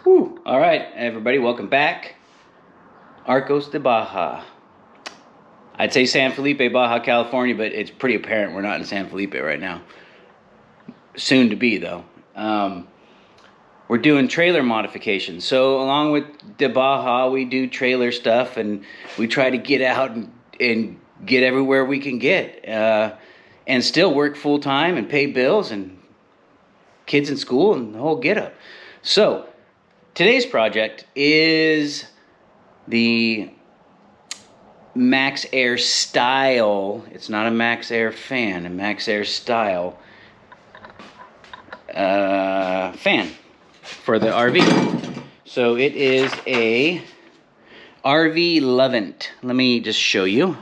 Whew. All right, everybody, welcome back. Arcos De Baja. I'd say San Felipe, Baja California, but it's pretty apparent we're not in San Felipe right now. Soon to be, though. We're doing trailer modifications. So along with De Baja, we do trailer stuff, and we try to get out and get everywhere we can get, and still work full time and pay bills and kids in school and the whole get up. So today's project is the Max Air style. It's not a Max Air fan, a Max Air style fan for the RV. So it is a RVLOVENT. Let me just show you.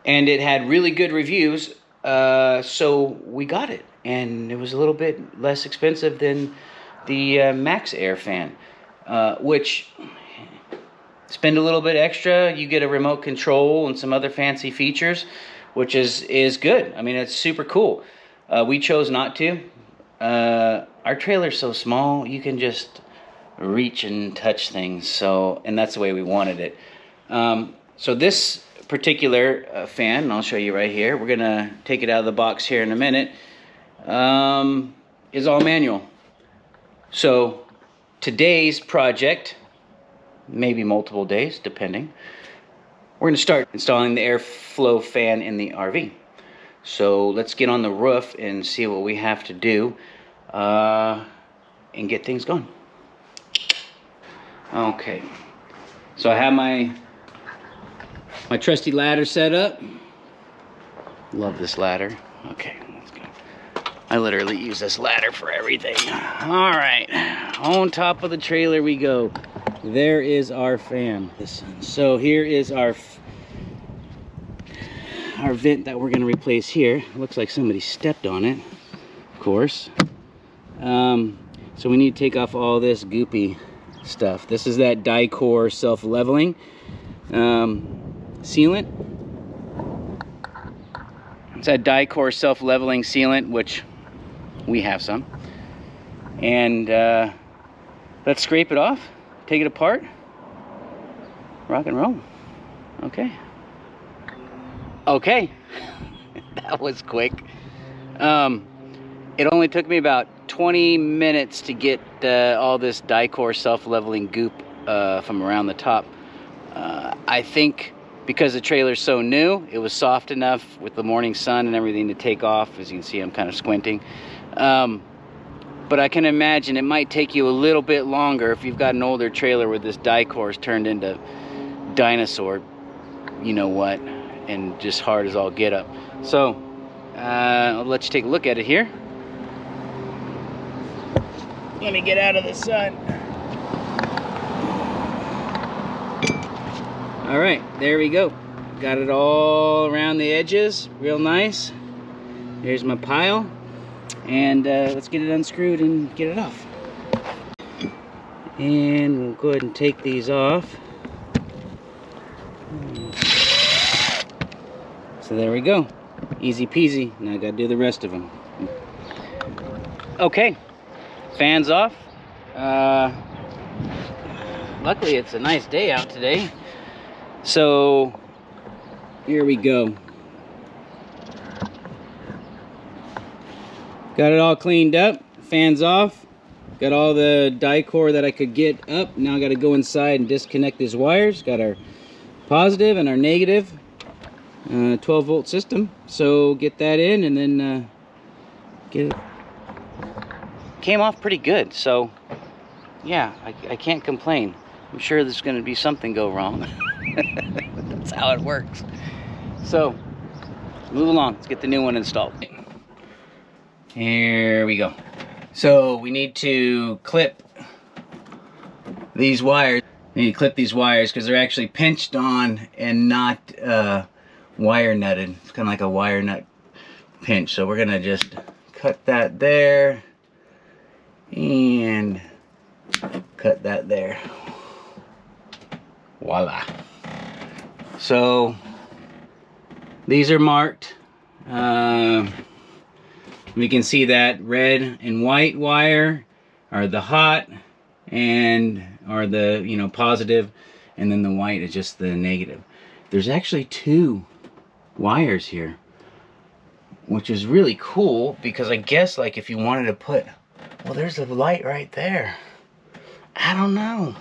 And it had really good reviews, so we got it. And it was a little bit less expensive than the Max Air fan, which, spend a little bit extra, you get a remote control and some other fancy features, which is good. I mean, it's super cool. We chose not to. Our trailer's so small, you can just reach and touch things. So, and that's the way we wanted it. So this particular fan, and I'll show you right here, we're gonna take it out of the box here in a minute, is all manual. So today's project, maybe multiple days depending, we're gonna start installing the airflow fan in the RV. So let's get on the roof and see what we have to do and get things going. Okay, so I have my trusty ladder set up. Love this ladder. Okay, let's go. I literally use this ladder for everything. All right, on top of the trailer we go. There is our fan. So here is our vent that we're going to replace here. Looks like somebody stepped on it, of course. So we need to take off all this goopy stuff. This is that die-core self-leveling sealant. It's that die-core self-leveling sealant, which we have some. And let's scrape it off, take it apart, rock and roll. Okay, that was quick. It only took me about 20 minutes to get all this die-core self-leveling goop from around the top. I think because the trailer's so new, it was soft enough with the morning sun and everything to take off. As you can see, I'm kind of squinting. But I can imagine it might take you a little bit longer if you've got an older trailer where this die-core's turned into dinosaur, you know what, and just hard as all get up. So I'll let you take a look at it here. Let me get out of the sun. All right, there we go. Got it all around the edges, real nice. There's my pile, and let's get it unscrewed and get it off. And we'll go ahead and take these off. So there we go, easy peasy. Now I gotta do the rest of them. Okay, fans off. Luckily it's a nice day out today. So here we go. Got it all cleaned up, fans off. Got all the die-core that I could get up. Now I got to go inside and disconnect these wires. Got our positive and our negative 12-volt system. So get that in and then get it. Came off pretty good. So yeah, I can't complain. I'm sure there's going to be something go wrong. That's how it works. So move along. Let's get the new one installed. Here we go. So we need to clip these wires. We need to clip these wires because they're actually pinched on and not wire nutted. It's kind of like a wire nut pinch. So we're gonna just cut that there and cut that there. Voila. So these are marked We can see that red and white wire are the hot and are the, you know, positive, and then the white is just the negative. There's actually 2 wires here, which is really cool, because I guess like if you wanted to put, well, there's the light right there. I don't know.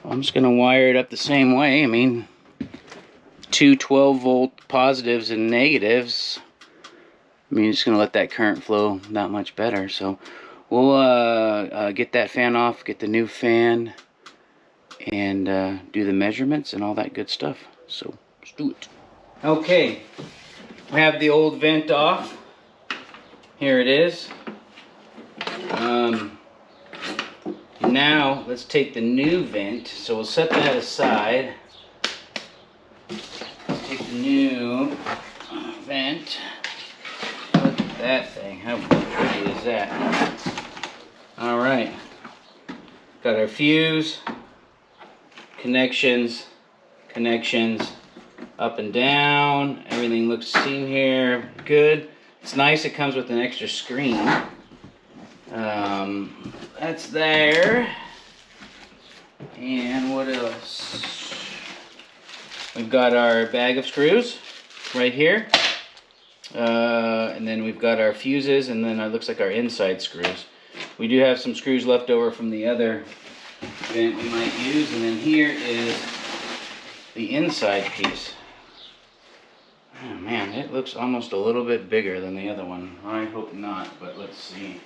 I'm just gonna wire it up the same way. I mean, 2 12-volt positives and negatives. I mean, just gonna let that current flow that much better. So we'll get that fan off, get the new fan, and do the measurements and all that good stuff. So let's do it. Okay, we have the old vent off. Here it is. Now let's take the new vent. So we'll set that aside. Let's take the new vent. Look at that thing. How pretty is that? All right. Got our fuse, connections, up and down. Everything looks seen here. Good. It's nice. It comes with an extra screen. That's there. And what else? We've got our bag of screws right here. And then we've got our fuses, and then it looks like our inside screws. We do have some screws left over from the other vent we might use. And then here is the inside piece. Oh man, it looks almost a little bit bigger than the other one. I hope not, but let's see.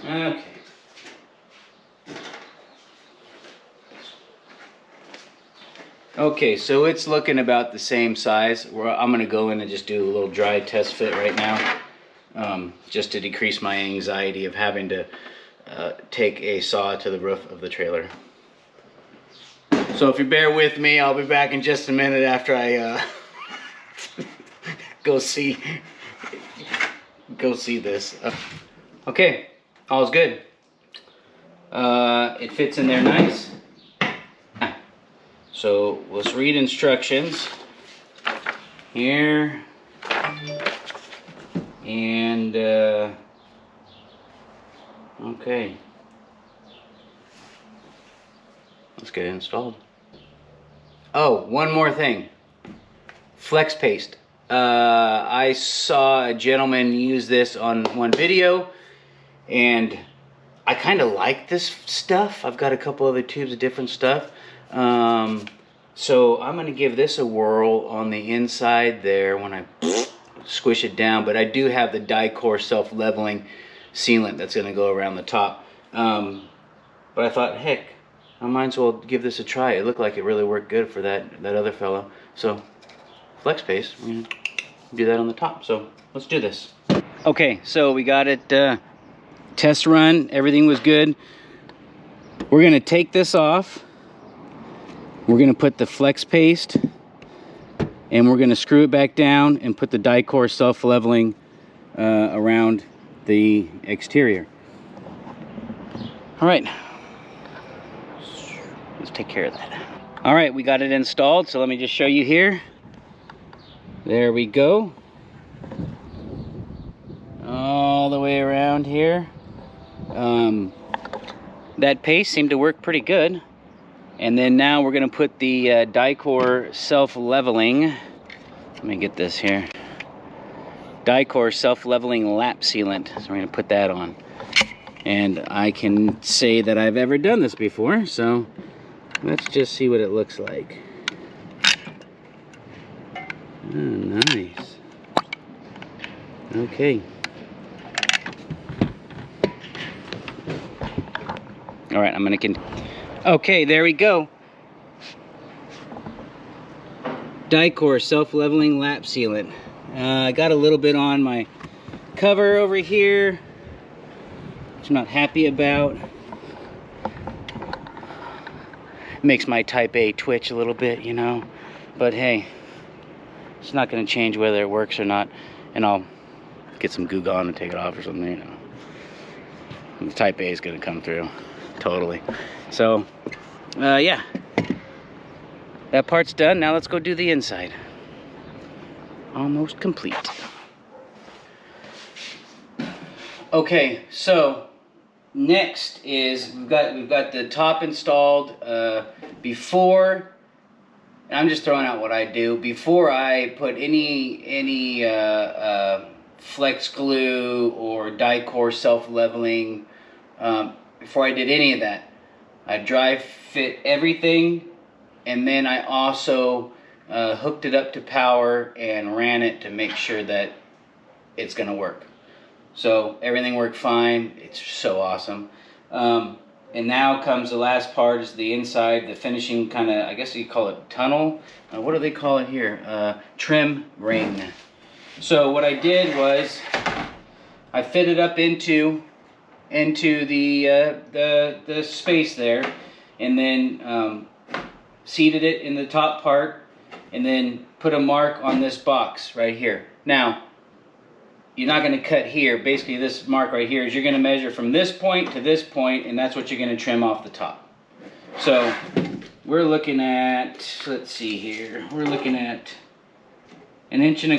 Okay. Okay, so it's looking about the same size. I'm going to go in and just do a little dry test fit right now, just to decrease my anxiety of having to take a saw to the roof of the trailer. So if you bear with me, I'll be back in just a minute after I go see this. Okay, all's good. It fits in there nice. So let's read instructions here, and okay, let's get it installed. Oh, one more thing. Flex paste. I saw a gentleman use this on one video, and I kind of like this stuff. I've got a couple other tubes of different stuff. So I'm going to give this a whirl on the inside there when I squish it down, but I do have the die-core self-leveling sealant that's going to go around the top. But I thought, heck, I might as well give this a try. It looked like it really worked good for that other fellow. So flex paste, we're going to do that on the top. So let's do this. Okay, so we got it test run. Everything was good. We're going to take this off. We're going to put the flex paste, and we're going to screw it back down and put the die-core self-leveling around the exterior. All right, let's take care of that. All right, we got it installed, so let me just show you here. There we go. All the way around here. That paste seemed to work pretty good. And then now we're going to put the die-core self-leveling. Let me get this here. Die-core self-leveling lap sealant. So we're going to put that on. And I can say that I've ever done this before. So let's just see what it looks like. Oh, nice. Okay. All right, I'm going to continue. Okay, there we go. Die-core self-leveling lap sealant. I got a little bit on my cover over here, which I'm not happy about. Makes my type A twitch a little bit, you know. But hey, it's not going to change whether it works or not. And I'll get some Goo Gone and take it off or something, you know. The type A is going to come through. Totally. So, yeah. That part's done. Now let's go do the inside. Almost complete. Okay, so next is we've got the top installed. Before, I'm just throwing out what I do. Before I put any flex glue or die-core self-leveling, before I did any of that, I dry fit everything, and then I also hooked it up to power and ran it to make sure that it's going to work. So everything worked fine. It's so awesome. And now comes the last part, is the inside, the finishing kind of, I guess you call it tunnel. What do they call it here? Trim ring. So what I did was I fitted up into the space there, and then seated it in the top part, and then put a mark on this box right here. Now, you're not going to cut here. Basically, this mark right here is you're going to measure from this point to this point, and that's what you're going to trim off the top. So we're looking at, let's see here, we're looking at 1.25 inches.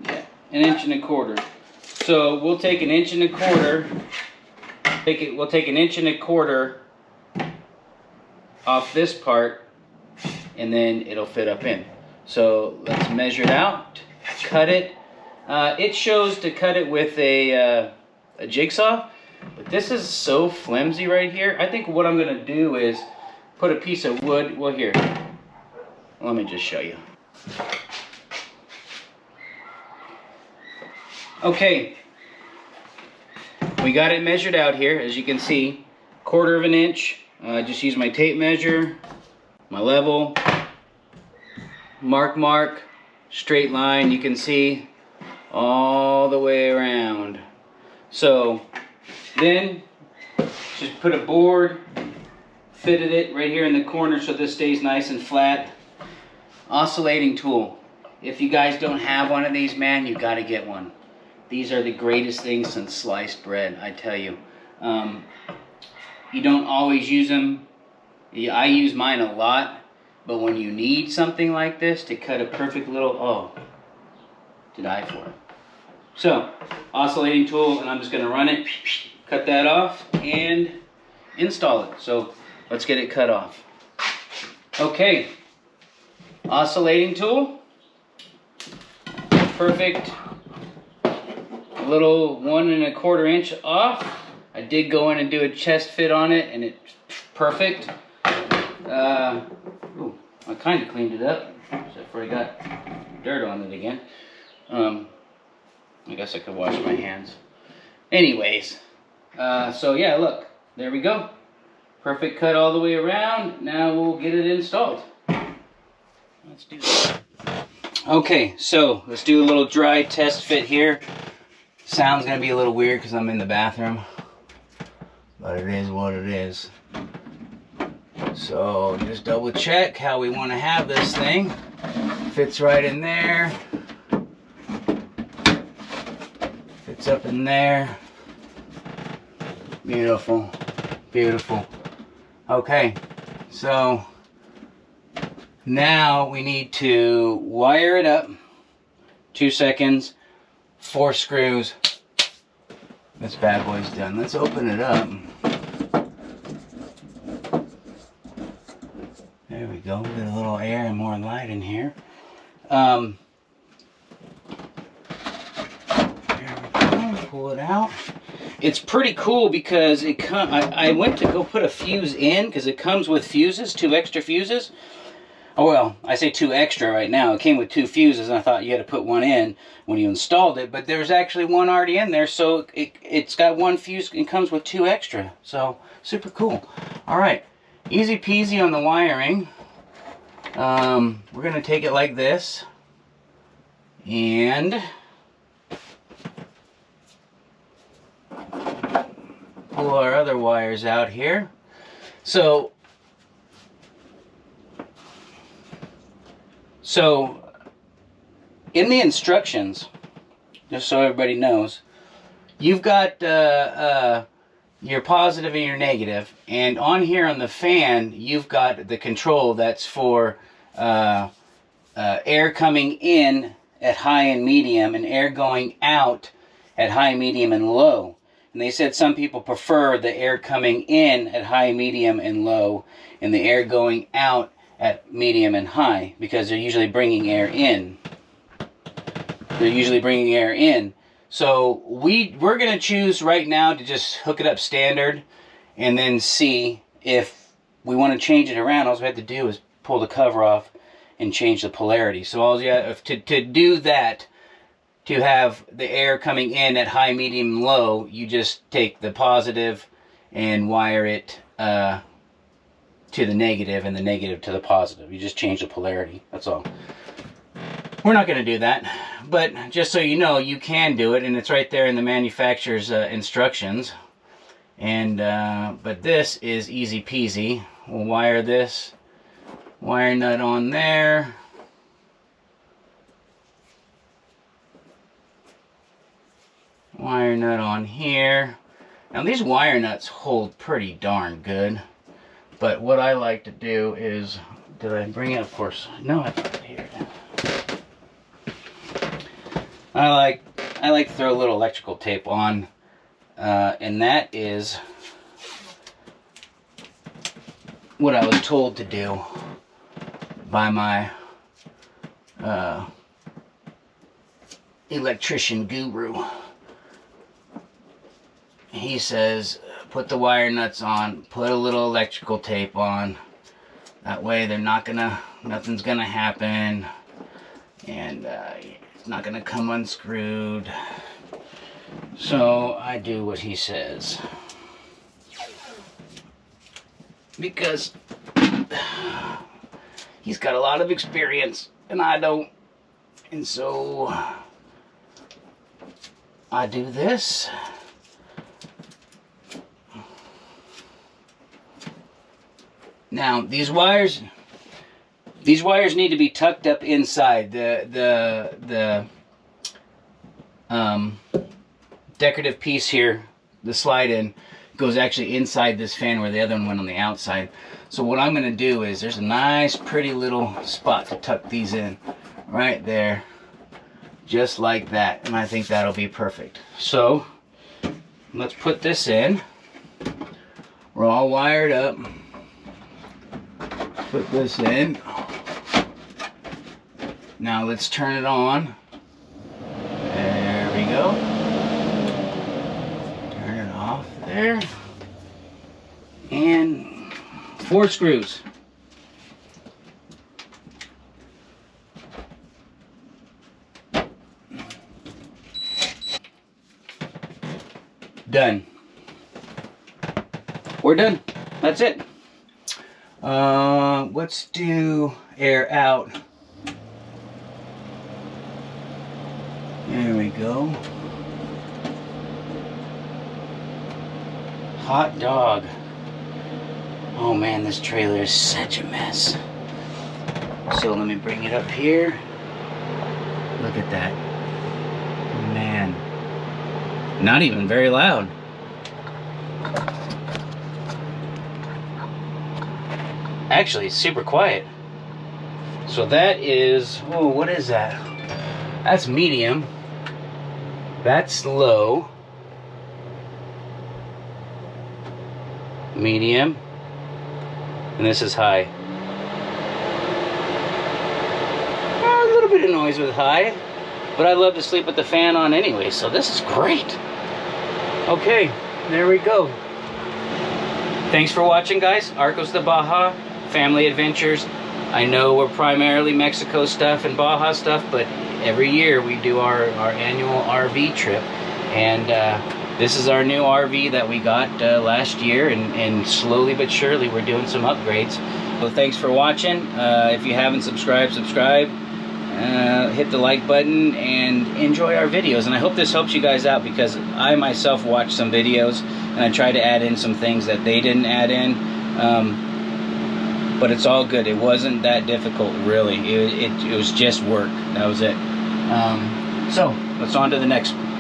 Yeah, 1.25 inches. So we'll take 1.25 inches. We'll take 1.25 inches off this part, and then it'll fit up in. So let's measure it out, cut it. It shows to cut it with a jigsaw, but this is so flimsy right here. I think what I'm gonna do is put a piece of wood, well here, let me just show you. Okay, we got it measured out here, as you can see, 1/4 inch. Just use my tape measure, my level, mark, straight line, you can see all the way around. So then just put a board, fitted it right here in the corner so this stays nice and flat. Oscillating tool. If you guys don't have one of these, man, you got to get one. These are the greatest things since sliced bread, I tell you. You don't always use them. I use mine a lot. But when you need something like this to cut a perfect little, oh, to die for it. So, oscillating tool, and I'm just going to run it, cut that off, and install it. So, let's get it cut off. Okay, oscillating tool, perfect, little 1.25 inch off. I did go in and do a chest fit on it, and it's perfect. Ooh, I kind of cleaned it up, except for I got dirt on it again. I guess I could wash my hands. Anyways, so yeah, look, there we go. Perfect cut all the way around. Now we'll get it installed. Let's do that. Okay, so let's do a little dry test fit here. Sound's gonna be a little weird because I'm in the bathroom, but it is what it is. So just double check how we want to have this thing. Fits right in there. Fits up in there. Beautiful, beautiful. Okay, so now we need to wire it up. 2 seconds, 4 screws. This bad boy's done. Let's open it up. There we go. Get a little air and more light in here. There we go. Pull it out. It's pretty cool because I went to go put a fuse in because it comes with fuses, 2 extra fuses. Oh well, I say 2 extra right now. It came with 2 fuses, and I thought you had to put 1 in when you installed it, but there's actually 1 already in there, so it's got 1 fuse and comes with 2 extra. So super cool. All right, easy peasy on the wiring. We're gonna take it like this and pull our other wires out here. So in the instructions, just so everybody knows. You've got your positive and your negative, and on here on the fan, you've got the control that's for air coming in at high and medium, and air going out at high, medium, and low. And they said some people prefer the air coming in at high, medium, and low, and the air going out at medium and high, because they're usually bringing air in. So we're going to choose right now to just hook it up standard, and then see if we want to change it around. All we have to do is pull the cover off and change the polarity. So all you have to do that, to have the air coming in at high, medium, low, you just take the positive and wire it to the negative, and the negative to the positive. You just change the polarity. That's all. We're not going to do that, but just so you know, you can do it, and it's right there in the manufacturer's instructions. And but this is easy peasy. We'll wire this wire nut on there. Wire nut on here. Now these wire nuts hold pretty darn good, but what I like to do is, did I bring it? Of course, no, I put it here. I like to throw a little electrical tape on, and that is what I was told to do by my electrician guru. He says, put the wire nuts on, put a little electrical tape on. That way nothing's gonna happen, and it's not gonna come unscrewed. So I do what he says, because he's got a lot of experience and I don't, and so I do this. Now these wires need to be tucked up inside. The decorative piece here, the slide in, goes actually inside this fan where the other one went on the outside. So what I'm going to do is, there's a nice pretty little spot to tuck these in right there, just like that, and I think that'll be perfect. So let's put this in. We're all wired up. Put this in. Now let's turn it on. There we go. Turn it off there. And 4 screws. Done. We're done. That's it. Let's do air out. There we go. Hot dog. Oh man, this trailer is such a mess. So let me bring it up here. Look at that. Man. Not even very loud. Actually, it's super quiet. So that is, oh, what is that? That's medium. That's low. Medium. And this is high. A little bit of noise with high, but I love to sleep with the fan on anyway, so this is great. Okay, there we go. Thanks for watching, guys. Arcos de Baja Family Adventures. I know we're primarily Mexico stuff and Baja stuff, but every year we do our annual RV trip, and this is our new RV that we got last year, and slowly but surely we're doing some upgrades. So thanks for watching. If you haven't subscribed, subscribe. Hit the like button and enjoy our videos, and I hope this helps you guys out, because I myself watched some videos and I tried to add in some things that they didn't add in. But it's all good. It wasn't that difficult, really. It was just work. That was it. So let's on to the next one.